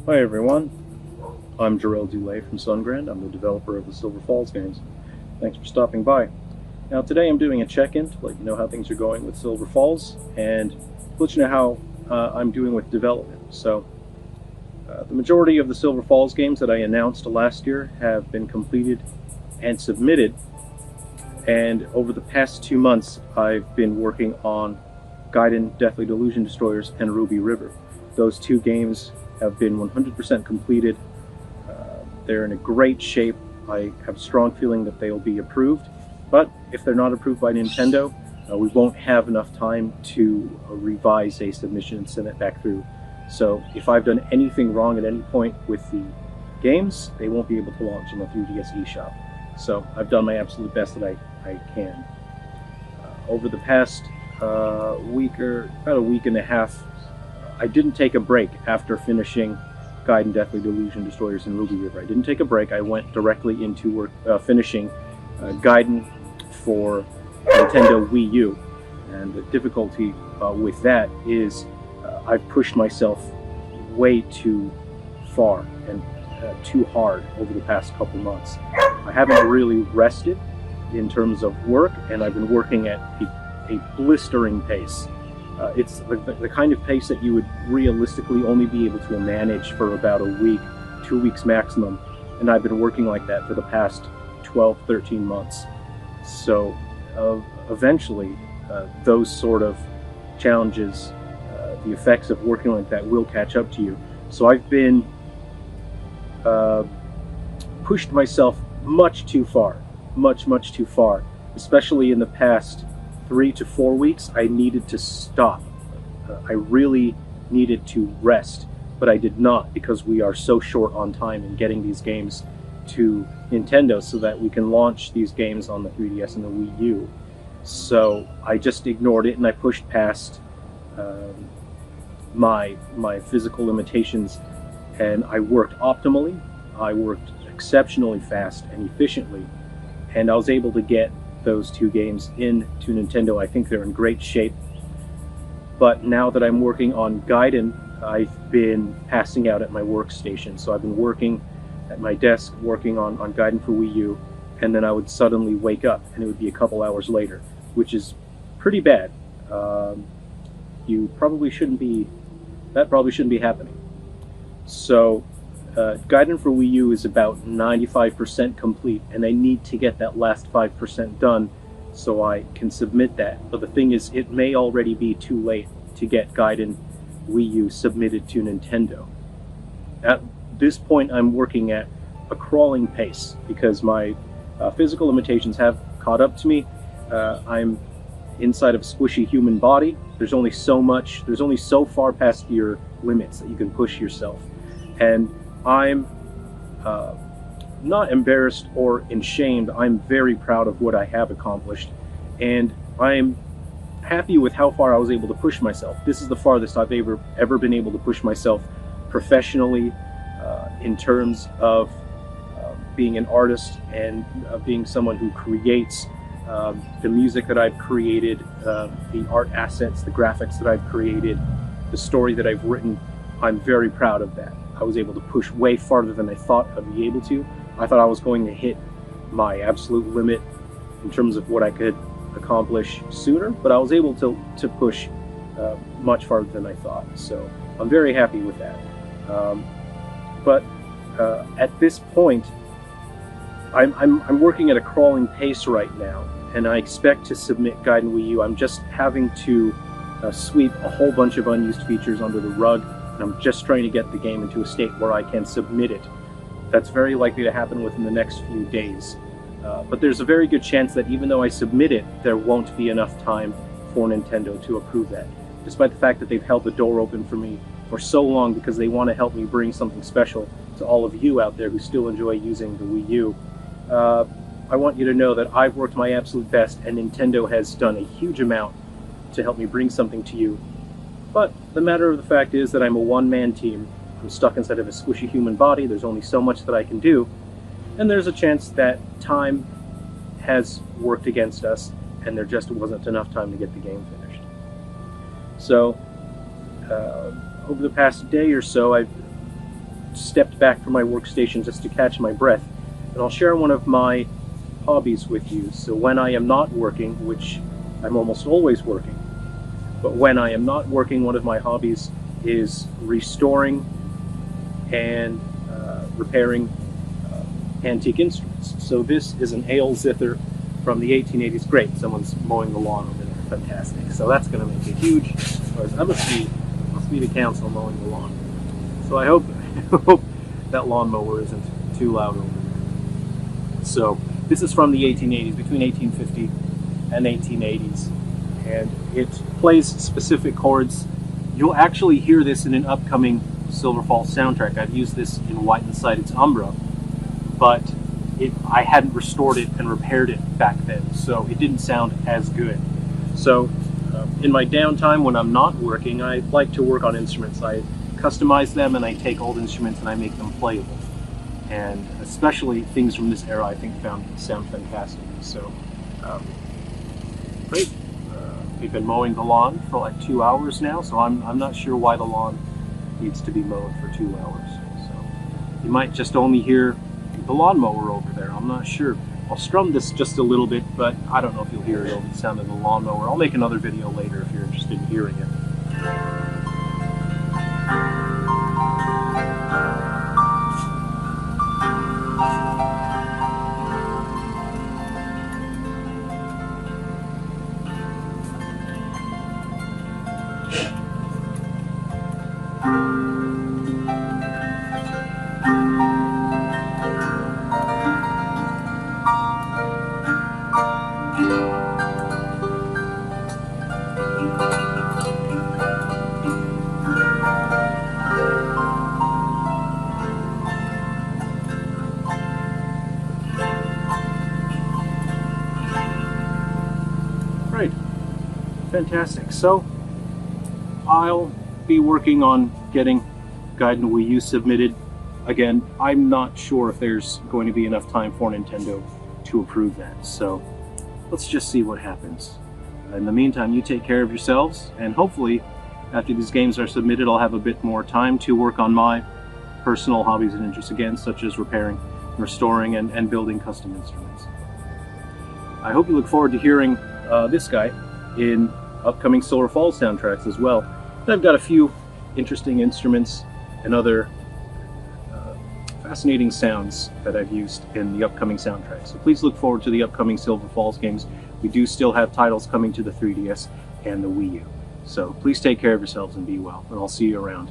Hi everyone, I'm Jerrel Dulay from Sungrand. I'm the developer of the Silver Falls games. Thanks for stopping by. Now today I'm doing a check-in to let you know how things are going with Silver Falls and to let you know how I'm doing with development. The majority of the Silver Falls games that I announced last year have been completed and submitted, and over the past 2 months I've been working on Gaiden Deathly Delusion Destroyers and Ruby River. Those two games have been 100% completed. They're in a great shape. I have a strong feeling that they'll be approved, but if they're not approved by Nintendo, we won't have enough time to revise a submission and send it back through. So if I've done anything wrong at any point with the games, they won't be able to launch in the 3DS eShop. So I've done my absolute best that I can. Over the past week, or about a week and a half, I didn't take a break after finishing Gaiden Deathly Delusion Destroyers and Ruby River. I didn't take a break. I went directly into finishing Gaiden for Nintendo Wii U. And the difficulty with that is I've pushed myself way too far and too hard over the past couple months. I haven't really rested in terms of work, and I've been working at a blistering pace. It's the kind of pace that you would realistically only be able to manage for about a week, 2 weeks maximum, and I've been working like that for the past 12, 13 months. So eventually those sort of challenges, the effects of working like that will catch up to you. So I've been pushed myself much too far, much too far, especially in the past 3 to 4 weeks. I needed to stop. I really needed to rest, but I did not, because we are so short on time in getting these games to Nintendo so that we can launch these games on the 3DS and the Wii U. So I just ignored it and I pushed past my physical limitations, and I worked optimally. I worked exceptionally fast and efficiently, and I was able to get those two games into Nintendo. I think they're in great shape. But now that I'm working on Gaiden, I've been passing out at my workstation. So I've been working at my desk, working on Gaiden for Wii U, and then I would suddenly wake up, and it would be a couple hours later, which is pretty bad. That probably shouldn't be happening. So Gaiden for Wii U is about 95% complete, and I need to get that last 5% done so I can submit that. But the thing is, it may already be too late to get Gaiden Wii U submitted to Nintendo. At this point, I'm working at a crawling pace because my physical limitations have caught up to me. I'm inside of a squishy human body. There's only so far past your limits that you can push yourself. And I'm not embarrassed or ashamed. I'm very proud of what I have accomplished, and I'm happy with how far I was able to push myself. This is the farthest I've ever been able to push myself professionally, in terms of being an artist and being someone who creates the music that I've created, the art assets, the graphics that I've created, the story that I've written. I'm very proud of that. I was able to push way farther than I thought I'd be able to. I thought I was going to hit my absolute limit in terms of what I could accomplish sooner, but I was able to push much farther than I thought. So I'm very happy with that. But at this point, I'm working at a crawling pace right now, and I expect to submit Gaiden Wii U. I'm just having to sweep a whole bunch of unused features under the rug. I'm just trying to get the game into a state where I can submit it. That's very likely to happen within the next few days. But there's a very good chance that even though I submit it, there won't be enough time for Nintendo to approve that. Despite the fact that they've held the door open for me for so long because they want to help me bring something special to all of you out there who still enjoy using the Wii U. I want you to know that I've worked my absolute best, and Nintendo has done a huge amount to help me bring something to you. But the matter of the fact is that I'm a one-man team. I'm stuck inside of a squishy human body. There's only so much that I can do. And there's a chance that time has worked against us, and there just wasn't enough time to get the game finished. So, over the past day or so, I've stepped back from my workstation just to catch my breath, and I'll share one of my hobbies with you. So when I am not working, which I'm almost always working, but when I am not working, one of my hobbies is restoring and repairing antique instruments. So this is an ale zither from the 1880s. Great, someone's mowing the lawn over there. Fantastic. So that's going to make a huge noise. That must be the council mowing the lawn. So I hope that lawnmower isn't too loud over there. So this is from the 1880s, between 1850 and 1880s, and it plays specific chords. You'll actually hear this in an upcoming Silver Falls soundtrack. I've used this in White Inside Its Umbra, but I hadn't restored it and repaired it back then, so it didn't sound as good. So in my downtime when I'm not working, I like to work on instruments. I customize them and I take old instruments and I make them playable. And especially things from this era I think sound fantastic. So great. We've been mowing the lawn for like 2 hours now, so I'm not sure why the lawn needs to be mowed for 2 hours. So you might just only hear the lawnmower over there. I'm not sure. I'll strum this just a little bit, but I don't know if you'll hear it over the sound of the lawnmower. I'll make another video later if you're interested in hearing it. Right, fantastic. So I'll be working on getting Guide and Wii U submitted. Again, I'm not sure if there's going to be enough time for Nintendo to approve that, so let's just see what happens. In the meantime, you take care of yourselves, and hopefully after these games are submitted I'll have a bit more time to work on my personal hobbies and interests again, such as repairing, restoring, and building custom instruments. I hope you look forward to hearing this guy in upcoming Silver Falls soundtracks as well. And I've got a few interesting instruments and other fascinating sounds that I've used in the upcoming soundtracks. So please look forward to the upcoming Silver Falls games. We do still have titles coming to the 3DS and the Wii U. So please take care of yourselves and be well, and I'll see you around.